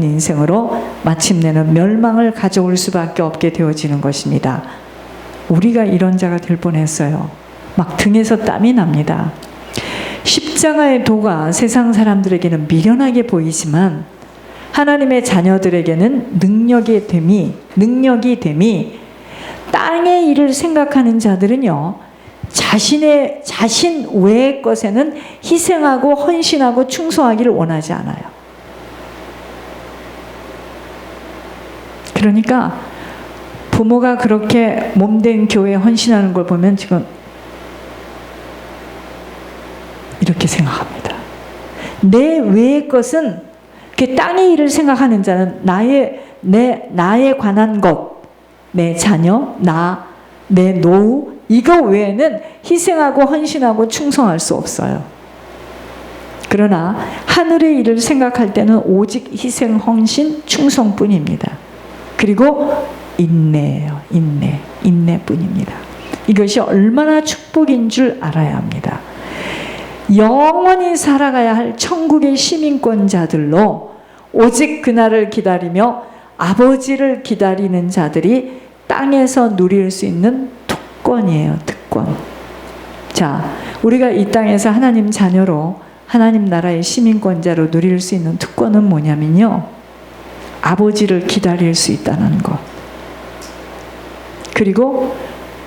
인생으로 마침내는 멸망을 가져올 수밖에 없게 되어지는 것입니다. 우리가 이런 자가 될 뻔했어요. 막 등에서 땀이 납니다. 십자가의 도가 세상 사람들에게는 미련하게 보이지만 하나님의 자녀들에게는 능력이 됨이 땅의 일을 생각하는 자들은요, 자신 외의 것에는 희생하고 헌신하고 충성하기를 원하지 않아요. 그러니까 부모가 그렇게 몸된 교회에 헌신하는 걸 보면 지금 이렇게 생각합니다. 내 외의 것은, 땅의 일을 생각하는 자는 나에 관한 것, 내 자녀, 내 노후, 이거 외에는 희생하고 헌신하고 충성할 수 없어요. 그러나 하늘의 일을 생각할 때는 오직 희생, 헌신, 충성뿐입니다. 그리고 인내예요. 인내뿐입니다. 이것이 얼마나 축복인 줄 알아야 합니다. 영원히 살아가야 할 천국의 시민권자들로 오직 그날을 기다리며 아버지를 기다리는 자들이 땅에서 누릴 수 있는 특권이에요. 특권. 자, 우리가 이 땅에서 하나님 자녀로 하나님 나라의 시민권자로 누릴 수 있는 특권은 뭐냐면요, 아버지를 기다릴 수 있다는 것. 그리고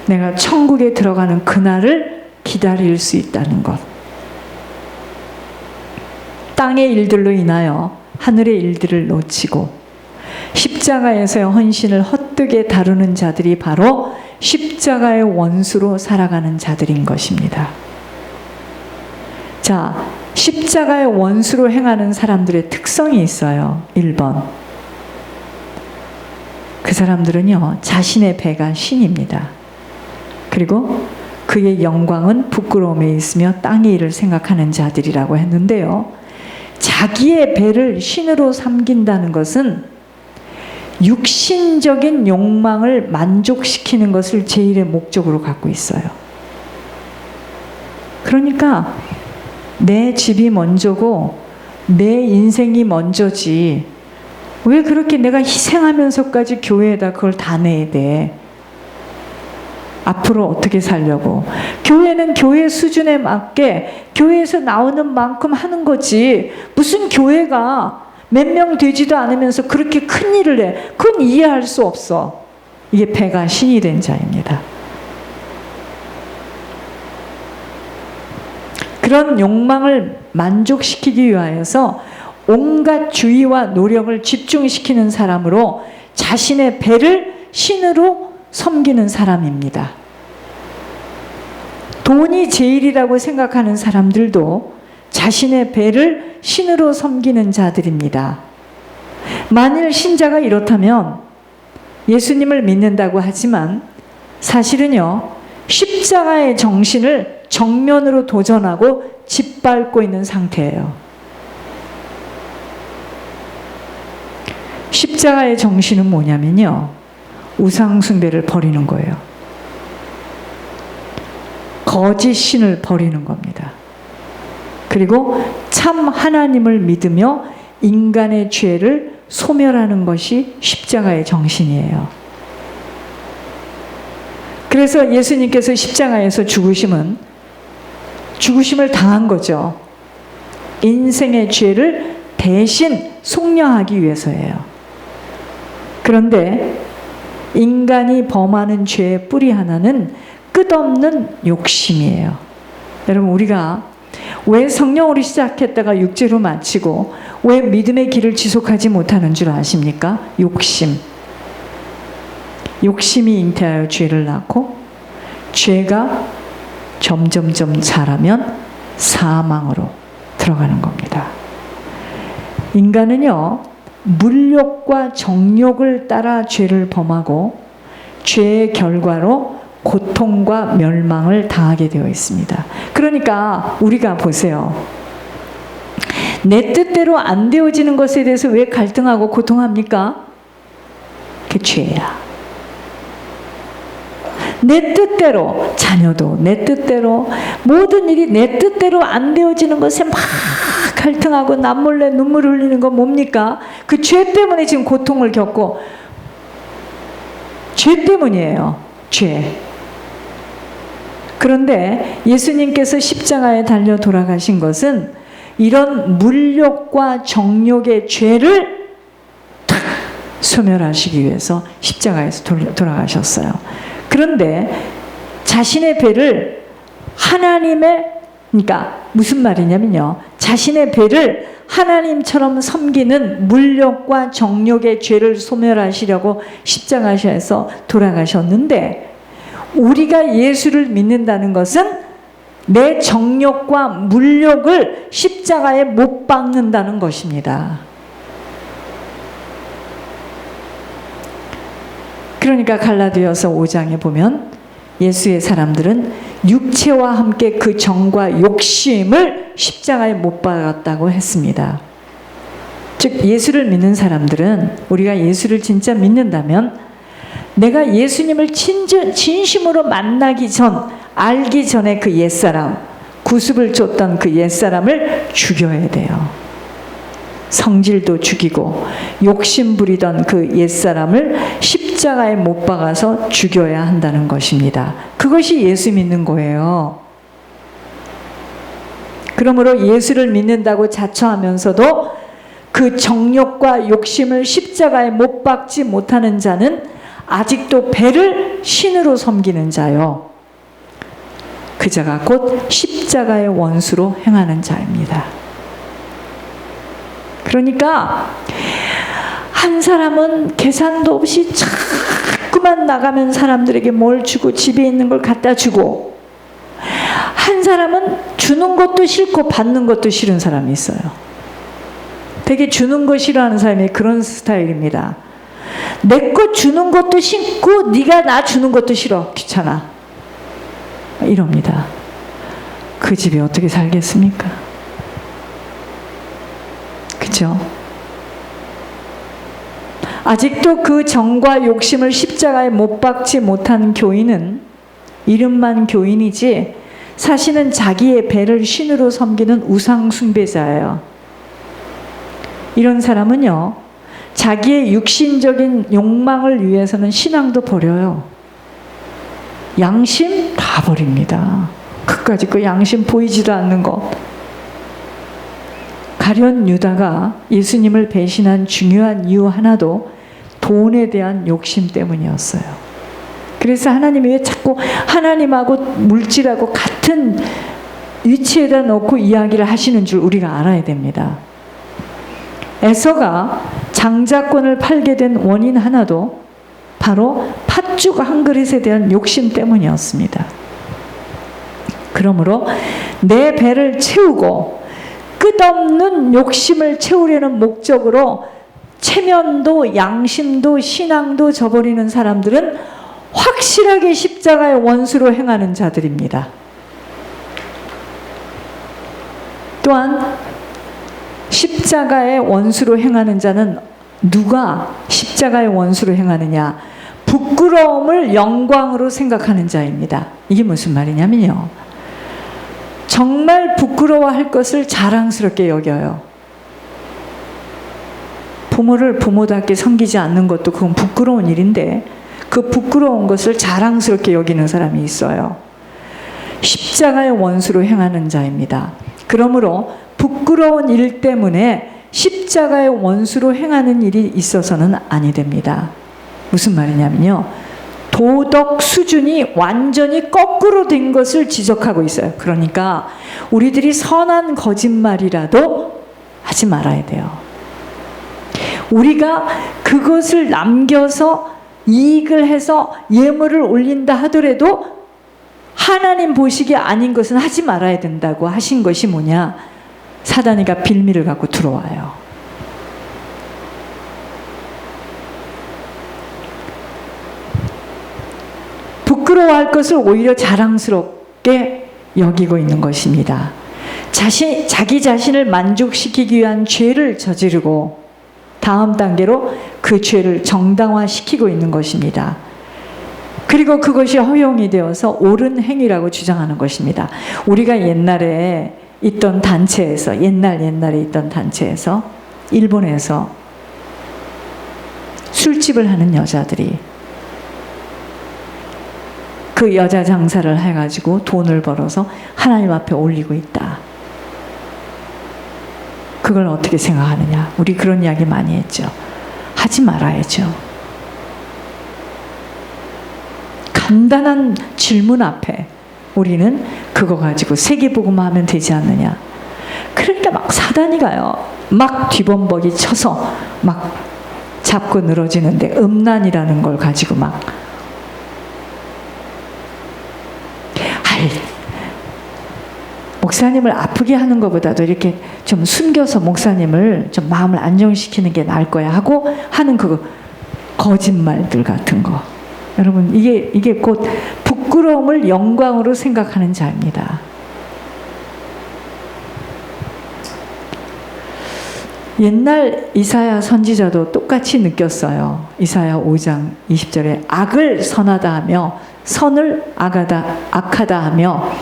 내가 천국에 들어가는 그날을 기다릴 수 있다는 것. 땅의 일들로 인하여 하늘의 일들을 놓치고 십자가에서의 헌신을 헛되게 다루는 자들이 바로 십자가의 원수로 살아가는 자들인 것입니다. 자, 십자가의 원수로 행하는 사람들의 특성이 있어요. 1번. 그 사람들은요, 자신의 배가 신입니다. 그리고 그의 영광은 부끄러움에 있으며 땅의 일을 생각하는 자들이라고 했는데요, 자기의 배를 신으로 삼긴다는 것은 육신적인 욕망을 만족시키는 것을 제일의 목적으로 갖고 있어요. 그러니까 내 집이 먼저고 내 인생이 먼저지, 왜 그렇게 내가 희생하면서까지 교회에다 그걸 다 내야 돼? 앞으로 어떻게 살려고? 교회는 교회 수준에 맞게 교회에서 나오는 만큼 하는 거지, 무슨 교회가 몇 명 되지도 않으면서 그렇게 큰 일을 해. 그건 이해할 수 없어. 이게 배가 신이 된 자입니다. 그런 욕망을 만족시키기 위하여서 온갖 주의와 노력을 집중시키는 사람으로 자신의 배를 신으로 섬기는 사람입니다. 돈이 제일이라고 생각하는 사람들도 자신의 배를 신으로 섬기는 자들입니다. 만일 신자가 이렇다면 예수님을 믿는다고 하지만 사실은요, 십자가의 정신을 정면으로 도전하고 짓밟고 있는 상태예요. 십자가의 정신은 뭐냐면요, 우상숭배를 버리는 거예요. 거짓 신을 버리는 겁니다. 그리고 참 하나님을 믿으며 인간의 죄를 소멸하는 것이 십자가의 정신이에요. 그래서 예수님께서 십자가에서 죽으심을 당한 거죠. 인생의 죄를 대신 속량하기 위해서예요. 그런데 인간이 범하는 죄의 뿌리 하나는 끝없는 욕심이에요. 여러분, 우리가 왜 성령으로 시작했다가 육체로 마치고 왜 믿음의 길을 지속하지 못하는 줄 아십니까? 욕심이 잉태하여 죄를 낳고 죄가 점점점 자라면 사망으로 들어가는 겁니다. 인간은요, 물욕과 정욕을 따라 죄를 범하고 죄의 결과로 고통과 멸망을 당하게 되어 있습니다. 그러니까 우리가 보세요. 내 뜻대로 안 되어지는 것에 대해서 왜 갈등하고 고통합니까? 그게 죄야. 내 뜻대로, 자녀도 내 뜻대로, 모든 일이 내 뜻대로 안 되어지는 것에 막 갈등하고 남몰래 눈물을 흘리는 건 뭡니까? 그 죄 때문에 지금 고통을 겪고, 죄 때문이에요. 죄. 그런데 예수님께서 십자가에 달려 돌아가신 것은 이런 물욕과 정욕의 죄를 탁 소멸하시기 위해서 십자가에서 돌아가셨어요. 그런데 자신의 배를 그러니까 무슨 말이냐면요, 자신의 배를 하나님처럼 섬기는 물욕과 정욕의 죄를 소멸하시려고 십자가에서 돌아가셨는데, 우리가 예수를 믿는다는 것은 내 정욕과 물욕을 십자가에 못 박는다는 것입니다. 그러니까 갈라디아서 5장에 보면 예수의 사람들은 육체와 함께 그 정과 욕심을 십자가에 못 박았다고 했습니다. 즉 예수를 믿는 사람들은, 우리가 예수를 진짜 믿는다면 내가 예수님을 진심으로 만나기 전, 알기 전에 그 옛사람, 구습을 쫓던 그 옛사람을 죽여야 돼요. 성질도 죽이고 욕심 부리던 그 옛사람을 십자가에 못 박아서 죽여야 한다는 것입니다. 그것이 예수 믿는 거예요. 그러므로 예수를 믿는다고 자처하면서도 그 정욕과 욕심을 십자가에 못 박지 못하는 자는 아직도 배를 신으로 섬기는 자요, 그 자가 곧 십자가의 원수로 행하는 자입니다. 그러니까 한 사람은 계산도 없이 자꾸만 나가면 사람들에게 뭘 주고 집에 있는 걸 갖다 주고, 한 사람은 주는 것도 싫고 받는 것도 싫은 사람이 있어요. 되게 주는 거 싫어하는 사람이 그런 스타일입니다. 내 거 주는 것도 싫고 네가 나 주는 것도 싫어, 귀찮아, 이럽니다. 그 집이 어떻게 살겠습니까? 그죠? 아직도 그 정과 욕심을 십자가에 못 박지 못한 교인은 이름만 교인이지 사실은 자기의 배를 신으로 섬기는 우상 숭배자예요. 이런 사람은요, 자기의 육신적인 욕망을 위해서는 신앙도 버려요. 양심 다 버립니다. 그까짓 거 양심 보이지도 않는 것. 가룟 유다가 예수님을 배신한 중요한 이유 하나도 돈에 대한 욕심 때문이었어요. 그래서 하나님이 왜 자꾸 하나님하고 물질하고 같은 위치에다 놓고 이야기를 하시는 줄 우리가 알아야 됩니다. 에서가 장자권을 팔게 된 원인 하나도 바로 팥죽 한 그릇에 대한 욕심 때문이었습니다. 그러므로 내 배를 채우고 끝없는 욕심을 채우려는 목적으로 체면도 양심도 신앙도 저버리는 사람들은 확실하게 십자가의 원수로 행하는 자들입니다. 또한 십자가의 원수로 행하는 자는 누가 십자가의 원수로 행하느냐? 부끄러움을 영광으로 생각하는 자입니다. 이게 무슨 말이냐면요, 정말 부끄러워할 것을 자랑스럽게 여겨요. 부모를 부모답게 섬기지 않는 것도 그건 부끄러운 일인데, 그 부끄러운 것을 자랑스럽게 여기는 사람이 있어요. 십자가의 원수로 행하는 자입니다. 그러므로 부끄러운 일 때문에 십자가의 원수로 행하는 일이 있어서는 아니 됩니다. 무슨 말이냐면요, 도덕 수준이 완전히 거꾸로 된 것을 지적하고 있어요. 그러니까 우리들이 선한 거짓말이라도 하지 말아야 돼요. 우리가 그것을 남겨서 이익을 해서 예물을 올린다 하더라도 하나님 보시기에 아닌 것은 하지 말아야 된다고 하신 것이 뭐냐? 사단이가 빌미를 갖고 들어와요. 부끄러워할 것을 오히려 자랑스럽게 여기고 있는 것입니다. 자기 자신을 만족시키기 위한 죄를 저지르고 다음 단계로 그 죄를 정당화시키고 있는 것입니다. 그리고 그것이 허용이 되어서 옳은 행위라고 주장하는 것입니다. 우리가 옛날에 있던 단체에서, 옛날에 있던 단체에서, 일본에서 술집을 하는 여자들이 그 여자 장사를 해가지고 돈을 벌어서 하나님 앞에 올리고 있다. 그걸 어떻게 생각하느냐? 우리 그런 이야기 많이 했죠. 하지 말아야죠. 간단한 질문 앞에 우리는 그거 가지고 세계복음 하면 되지 않느냐? 그러니까 막 사단이 가요. 막 뒤범벅이 쳐서 막 잡고 늘어지는데 음란이라는 걸 가지고 막 목사님을 아프게 하는 것보다도 이렇게 좀 숨겨서 목사님을 좀 마음을 안정시키는 게 나을 거야 하고 하는 그 거짓말들 같은 거. 여러분, 이게 곧 부끄러움을 영광으로 생각하는 자입니다. 옛날 이사야 선지자도 똑같이 느꼈어요. 이사야 5장 20절에 악을 선하다 하며 선을 악하다 하며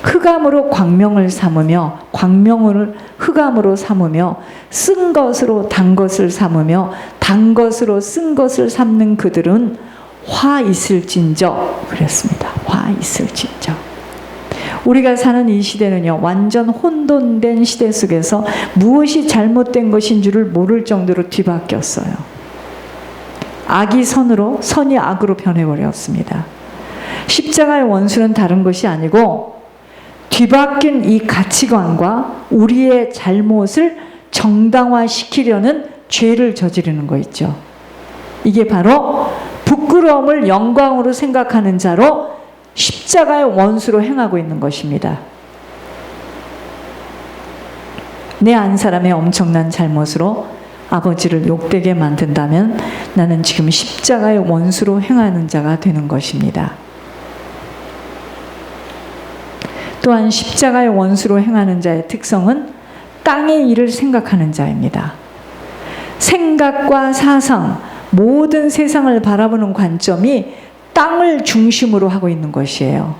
흑암으로 광명을 삼으며 광명을 흑암으로 삼으며 쓴 것으로 단 것을 삼으며 단 것으로 쓴 것을 삼는 그들은 화 있을진저. 그랬습니다. 화 있을진저. 우리가 사는 이 시대는요, 완전 혼돈된 시대 속에서 무엇이 잘못된 것인 줄을 모를 정도로 뒤바뀌었어요. 악이 선으로, 선이 악으로 변해버렸습니다. 십자가의 원수는 다른 것이 아니고 뒤바뀐 이 가치관과 우리의 잘못을 정당화시키려는 죄를 저지르는 거 있죠. 이게 바로 부끄러움을 영광으로 생각하는 자로 십자가의 원수로 행하고 있는 것입니다. 내 안 사람의 엄청난 잘못으로 아버지를 욕되게 만든다면 나는 지금 십자가의 원수로 행하는 자가 되는 것입니다. 또한 십자가의 원수로 행하는 자의 특성은 땅의 일을 생각하는 자입니다. 생각과 사상, 모든 세상을 바라보는 관점이 땅을 중심으로 하고 있는 것이에요.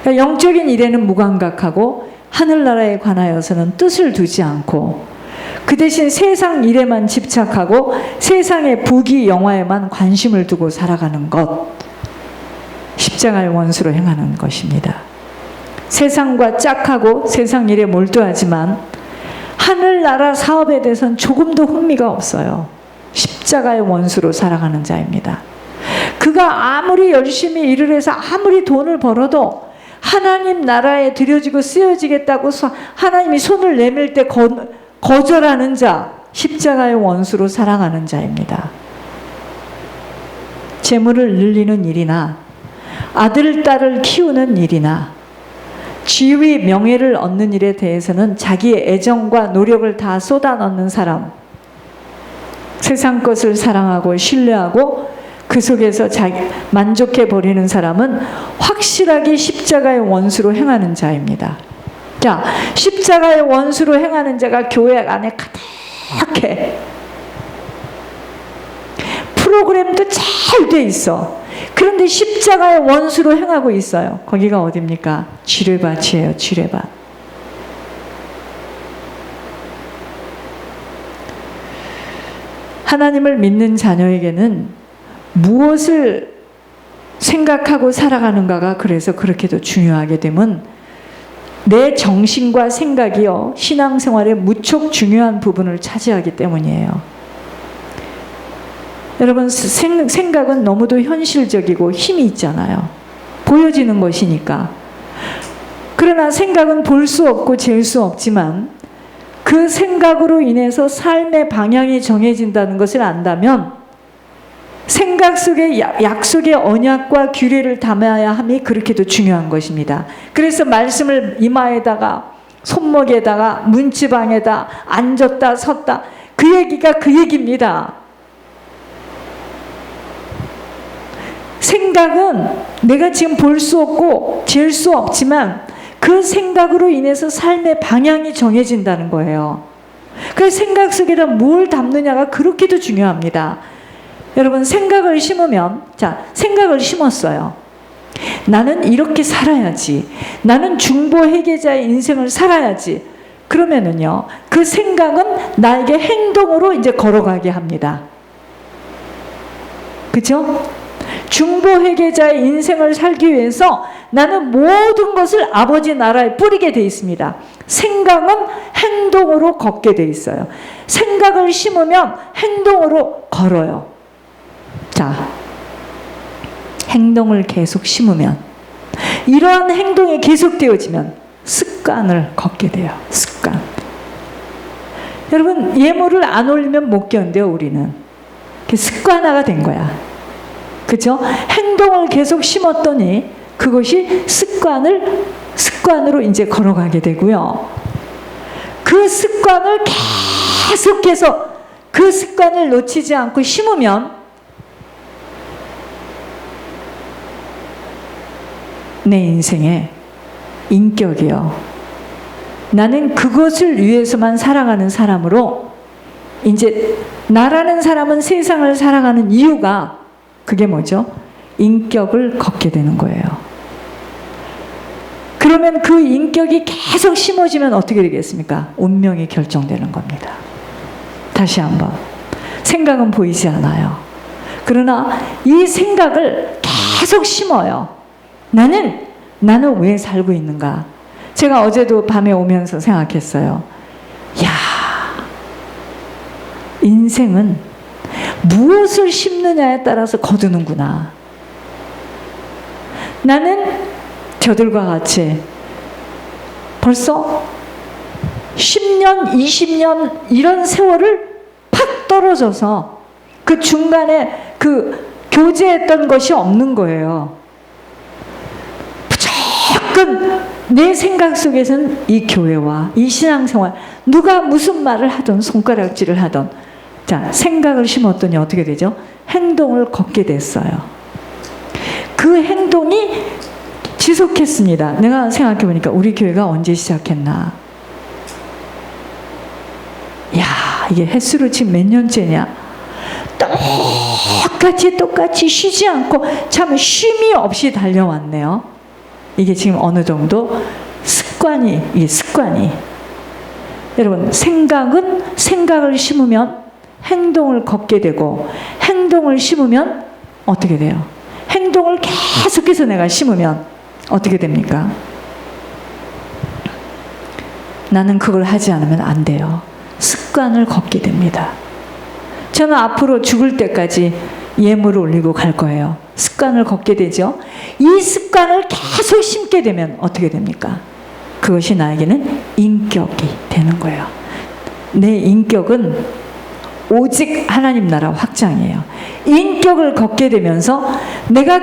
그러니까 영적인 일에는 무감각하고 하늘나라에 관하여서는 뜻을 두지 않고 그 대신 세상 일에만 집착하고 세상의 부귀 영화에만 관심을 두고 살아가는 것, 십자가의 원수로 행하는 것입니다. 세상과 짝하고 세상 일에 몰두하지만 하늘나라 사업에 대해서는 조금도 흥미가 없어요. 십자가의 원수로 살아가는 자입니다. 그가 아무리 열심히 일을 해서 아무리 돈을 벌어도 하나님 나라에 들여지고 쓰여지겠다고 하나님이 손을 내밀 때 거절하는 자, 십자가의 원수로 살아가는 자입니다. 재물을 늘리는 일이나 아들, 딸을 키우는 일이나 지위, 명예를 얻는 일에 대해서는 자기의 애정과 노력을 다 쏟아넣는 사람, 세상 것을 사랑하고 신뢰하고 그 속에서 만족해 버리는 사람은 확실하게 십자가의 원수로 행하는 자입니다. 자, 십자가의 원수로 행하는 자가 교회 안에 가득해. 프로그램도 잘 돼 있어. 그런데 십자가의 원수로 행하고 있어요. 거기가 어디입니까? 지뢰밭이에요. 지뢰밭. 하나님을 믿는 자녀에게는 무엇을 생각하고 살아가는가가 그래서 그렇게도 중요하게 되면 내 정신과 생각이요, 신앙생활에 무척 중요한 부분을 차지하기 때문이에요. 여러분, 생각은 너무도 현실적이고 힘이 있잖아요. 보여지는 것이니까. 그러나 생각은 볼 수 없고 잴 수 없지만 그 생각으로 인해서 삶의 방향이 정해진다는 것을 안다면 생각 속에 약속의 언약과 규례를 담아야 함이 그렇게도 중요한 것입니다. 그래서 말씀을 이마에다가 손목에다가 문지방에다 앉았다 섰다, 그 얘기가 그 얘기입니다. 생각은 내가 지금 볼 수 없고 잴 수 없지만 그 생각으로 인해서 삶의 방향이 정해진다는 거예요. 그 생각 속에다 뭘 담느냐가 그렇게도 중요합니다. 여러분, 생각을 심으면, 자, 생각을 심었어요. 나는 이렇게 살아야지. 나는 중보 회개자의 인생을 살아야지. 그러면은요, 그 생각은 나에게 행동으로 이제 걸어가게 합니다. 그죠? 중보 회개자의 인생을 살기 위해서 나는 모든 것을 아버지 나라에 뿌리게 돼 있습니다. 생각은 행동으로 걷게 돼 있어요. 생각을 심으면 행동으로 걸어요. 자, 행동을 계속 심으면, 이러한 행동이 계속되어지면 습관을 걷게 돼요. 습관. 여러분, 예물을 안 올리면 못 견뎌요, 우리는. 습관화가 된 거야. 그죠? 행동을 계속 심었더니 그것이 습관으로 이제 걸어가게 되고요. 그 습관을 계속해서 그 습관을 놓치지 않고 심으면 내 인생의 인격이요. 나는 그것을 위해서만 살아가는 사람으로, 이제 나라는 사람은 세상을 살아가는 이유가 그게 뭐죠? 인격을 걷게 되는 거예요. 그러면 그 인격이 계속 심어지면 어떻게 되겠습니까? 운명이 결정되는 겁니다. 다시 한번. 생각은 보이지 않아요. 그러나 이 생각을 계속 심어요. 나는 왜 살고 있는가? 제가 어제도 밤에 오면서 생각했어요. 야, 인생은 무엇을 심느냐에 따라서 거두는구나. 나는 저들과 같이 벌써 10년, 20년 이런 세월을 팍 떨어져서 그 중간에 그 교제했던 것이 없는 거예요. 무조건 내 생각 속에서는 이 교회와 이 신앙생활, 누가 무슨 말을 하든 손가락질을 하든, 자, 생각을 심었더니 어떻게 되죠? 행동을 걷게 됐어요. 그 행동이 지속했습니다. 내가 생각해 보니까 우리 교회가 언제 시작했나? 야, 이게 횟수로 지금 몇 년째냐? 똑같이 쉬지 않고 참 쉼이 없이 달려왔네요. 이게 지금 어느 정도 습관이. 여러분, 생각을 심으면 행동을 걷게 되고, 행동을 심으면 어떻게 돼요? 행동을 계속해서 내가 심으면 어떻게 됩니까? 나는 그걸 하지 않으면 안 돼요. 습관을 걷게 됩니다. 저는 앞으로 죽을 때까지 예물을 올리고 갈 거예요. 습관을 걷게 되죠. 이 습관을 계속 심게 되면 어떻게 됩니까? 그것이 나에게는 인격이 되는 거예요. 내 인격은 오직 하나님 나라 확장이에요. 인격을 걷게 되면서 내가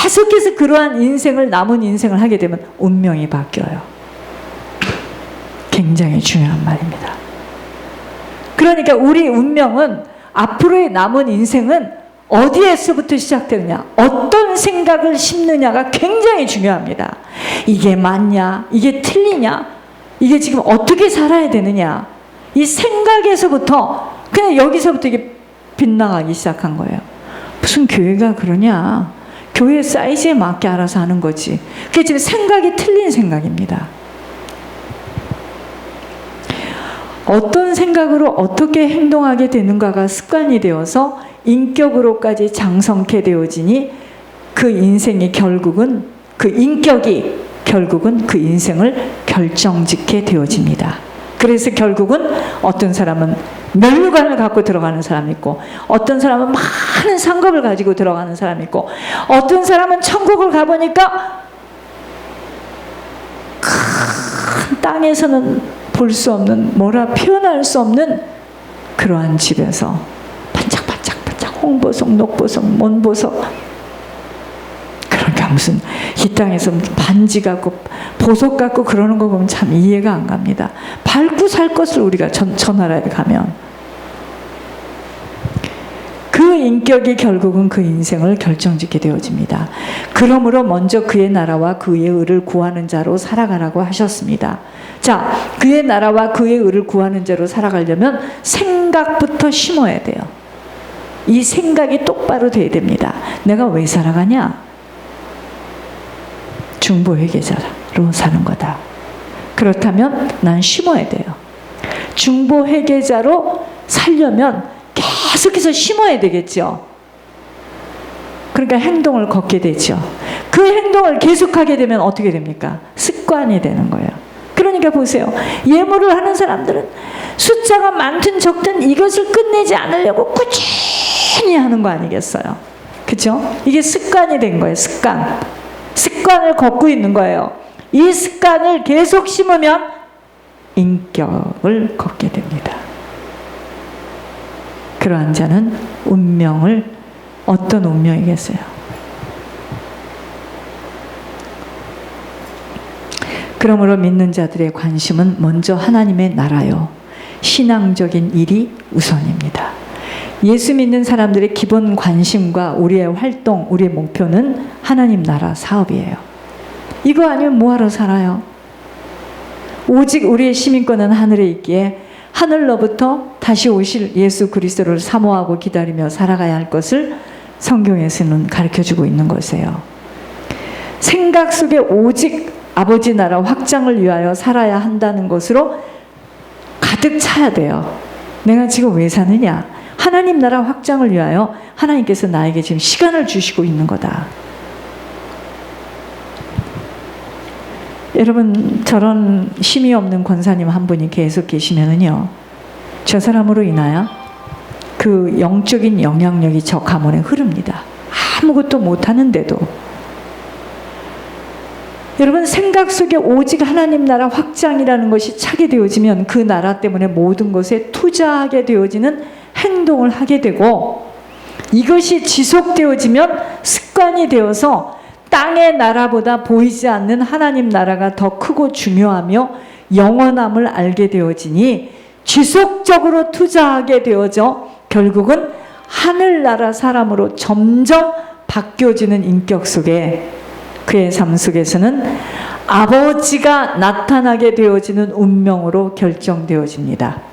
계속해서 그러한 남은 인생을 하게 되면 운명이 바뀌어요. 굉장히 중요한 말입니다. 그러니까 우리 운명은, 앞으로의 남은 인생은 어디에서부터 시작되느냐, 어떤 생각을 심느냐가 굉장히 중요합니다. 이게 맞냐, 이게 틀리냐, 이게 지금 어떻게 살아야 되느냐, 이 생각에서부터, 그냥 여기서부터 이게 빗나가기 시작한 거예요. 무슨 교회가 그러냐, 교회 사이즈에 맞게 알아서 하는 거지. 그게 지금 생각이 틀린 생각입니다. 어떤 생각으로 어떻게 행동하게 되는가가 습관이 되어서 인격으로까지 장성케 되어지니 그 인생이 결국은, 그 인격이 결국은 그 인생을 결정짓게 되어집니다. 그래서 결국은 어떤 사람은 면류관을 갖고 들어가는 사람이 있고, 어떤 사람은 많은 상급을 가지고 들어가는 사람이 있고, 어떤 사람은 천국을 가보니까 큰 땅에서는 볼 수 없는, 뭐라 표현할 수 없는 그러한 집에서 반짝반짝 홍보석, 녹보석, mon보석, 그러니까 무슨 이 땅에서 반지 갖고 보석 갖고 그러는 거 보면 참 이해가 안 갑니다. 밟고 살 것을 우리가 저 나라에 가면, 그 인격이 결국은 그 인생을 결정짓게 되어집니다. 그러므로 먼저 그의 나라와 그의 의를 구하는 자로 살아가라고 하셨습니다. 자, 그의 나라와 그의 의를 구하는 자로 살아가려면 생각부터 심어야 돼요. 이 생각이 똑바로 돼야 됩니다. 내가 왜 살아가냐? 중보회개자로 사는 거다. 그렇다면 난 심어야 돼요. 중보회개자로 살려면 계속해서 심어야 되겠죠. 그러니까 행동을 걷게 되죠. 그 행동을 계속하게 되면 어떻게 됩니까? 습관이 되는 거예요. 그러니까 보세요. 예물을 하는 사람들은 숫자가 많든 적든 이것을 끝내지 않으려고 꾸준히 하는 거 아니겠어요? 그렇죠? 이게 습관이 된 거예요. 습관을 걷고 있는 거예요. 이 습관을 계속 심으면 인격을 걷게 됩니다. 그러한 자는 운명을, 어떤 운명이겠어요? 그러므로 믿는 자들의 관심은 먼저 하나님의 나라요, 신앙적인 일이 우선입니다. 예수 믿는 사람들의 기본 관심과 우리의 활동, 우리의 목표는 하나님 나라 사업이에요. 이거 아니면 뭐하러 살아요? 오직 우리의 시민권은 하늘에 있기에 하늘로부터 다시 오실 예수 그리스도를 사모하고 기다리며 살아가야 할 것을 성경에서는 가르쳐주고 있는 것이에요. 생각 속에 오직 아버지 나라 확장을 위하여 살아야 한다는 것으로 가득 차야 돼요. 내가 지금 왜 사느냐? 하나님 나라 확장을 위하여 하나님께서 나에게 지금 시간을 주시고 있는 거다. 여러분, 저런 힘이 없는 권사님 한 분이 계속 계시면은요, 저 사람으로 인하여 그 영적인 영향력이 저 가문에 흐릅니다. 아무것도 못하는데도. 여러분, 생각 속에 오직 하나님 나라 확장이라는 것이 차게 되어지면 그 나라 때문에 모든 것에 투자하게 되어지는 행동을 하게 되고, 이것이 지속되어지면 습관이 되어서 땅의 나라보다 보이지 않는 하나님 나라가 더 크고 중요하며 영원함을 알게 되어지니 지속적으로 투자하게 되어져 결국은 하늘나라 사람으로 점점 바뀌어지는 인격 속에, 그의 삶 속에서는 아버지가 나타나게 되어지는 운명으로 결정되어집니다.